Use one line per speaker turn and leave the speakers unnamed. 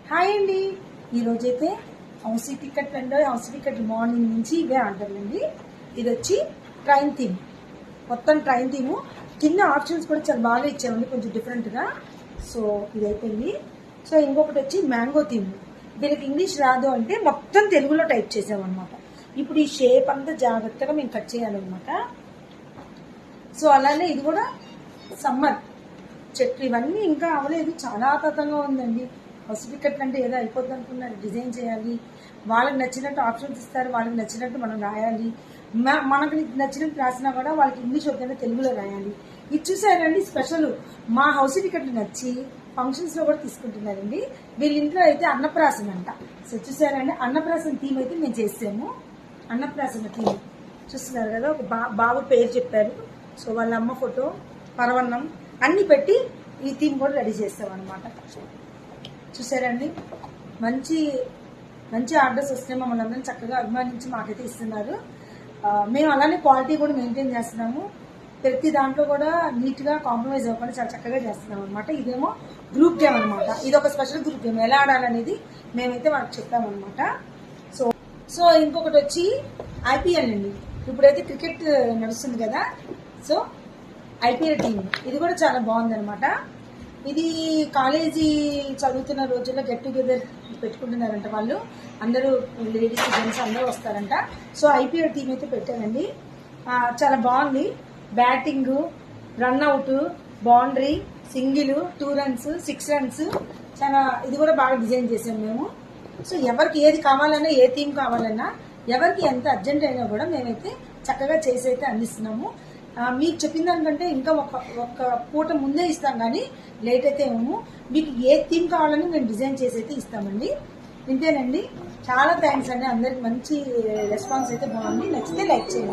Hi అండి, ఈరోజైతే house ticket అండి. హౌస్ టికెట్ మార్నింగ్ నుంచి ఇవే ఆర్డర్లు అండి. ఇది వచ్చి ట్రైన్ థీమ్, మొత్తం ట్రైన్ థీము. కింద ఆప్షన్స్ కూడా చాలా బాగా ఇచ్చామండి, కొంచెం డిఫరెంట్గా. సో ఇది అయిపోయింది. సో ఇంకొకటి వచ్చి మ్యాంగో థీమ్. దీనికి ఇంగ్లీష్ రాదు అంటే మొత్తం తెలుగులో టైప్ చేసామన్నమాట. ఇప్పుడు ఈ షేప్ అంతా జాగ్రత్తగా మేము కట్ చేయాలన్నమాట. సో అలానే ఇది కూడా సమ్మర్ చెట్లు ఇవన్నీ ఇంకా అవ్వలేదు, చాలా ఆతతంగా ఉందండి. హౌస్ టికెట్ అంటే ఏదో అయిపోద్ది అనుకున్నారు. డిజైన్ చేయాలి, వాళ్ళకి నచ్చినట్టు ఆప్షన్స్ ఇస్తారు, వాళ్ళకి నచ్చినట్టు మనం రాయాలి. మనకు నచ్చినట్టు రాసినా కూడా వాళ్ళకి ఇంగ్లీష్ వద్దంటే తెలుగులో రాయాలి. ఇది చూసారండి స్పెషల్. మా హౌస్ టికెట్లు నచ్చి ఫంక్షన్స్లో కూడా తీసుకుంటున్నారండి. వీళ్ళ ఇంట్లో అయితే అన్నప్రాసన అంట. సో చూసారండి, అన్నప్రాసన థీమ్ అయితే మేము చేసాము. అన్నప్రాసన థీమ్ చూస్తున్నారు కదా, ఒక బాబు పేరు చెప్పారు. సో వాళ్ళ అమ్మ ఫోటో, పరవన్నం అన్నీ పెట్టి ఈ థీమ్ కూడా రెడీ చేస్తాం అనమాట. చూసారండి, మంచి మంచి ఆర్డర్స్ వస్తున్నాయి. మమ్మల్ని అందరం చక్కగా అభిమానించి మాకైతే ఇస్తున్నారు. మేము అలానే క్వాలిటీ కూడా మెయింటైన్ చేస్తున్నాము. ప్రతి దాంట్లో కూడా నీట్గా కాంప్రమైజ్ అవ్వకుండా చాలా చక్కగా చేస్తున్నాం అనమాట. ఇదేమో గ్రూప్ గేమ్ అనమాట. ఇది ఒక స్పెషల్ గ్రూప్ గేమ్. ఎలా ఆడాలనేది మేమైతే వాళ్ళకి చెప్తామన్నమాట. సో ఇంకొకటి వచ్చి ఐపీఎల్ అండి. ఇప్పుడైతే క్రికెట్ నడుస్తుంది కదా, సో ఐపీఎల్ టీమ్ ఇది కూడా చాలా బాగుందనమాట. ఇది కాలేజీ చదువుతున్న రోజుల్లో గెట్ టుగెదర్ పెట్టుకుంటున్నారంట వాళ్ళు. అందరూ లేడీస్ జెంట్స్ అందరూ వస్తారంట. సో ఐపీఎల్ టీం అయితే పెట్టారండి. చాలా బాగుంది. Batting, run out, boundary, single, 2 runs, 6 runs, చాలా ఇది కూడా బాగా డిజైన్ చేసాం మేము. సో ఎవరికి ఏది కావాలన్నా, ఏ థీమ్ కావాలన్నా, ఎవరికి ఎంత అర్జెంట్ అయినా కూడా మేమైతే చక్కగా చేసి అయితే అందిస్తున్నాము. మీకు చెప్పిన దానికంటే ఇంకా ఒక పూట ముందే ఇస్తాం, కానీ లేట్ అయితే ఏమో. మీకు ఏ థీమ్ కావాలని మేము డిజైన్ చేసి అయితే ఇస్తామండి. ఇంతేనండి. చాలా థ్యాంక్స్ అండి. అందరికి మంచి రెస్పాన్స్ అయితే బాగుంది. నచ్చితే లైక్ చేయండి.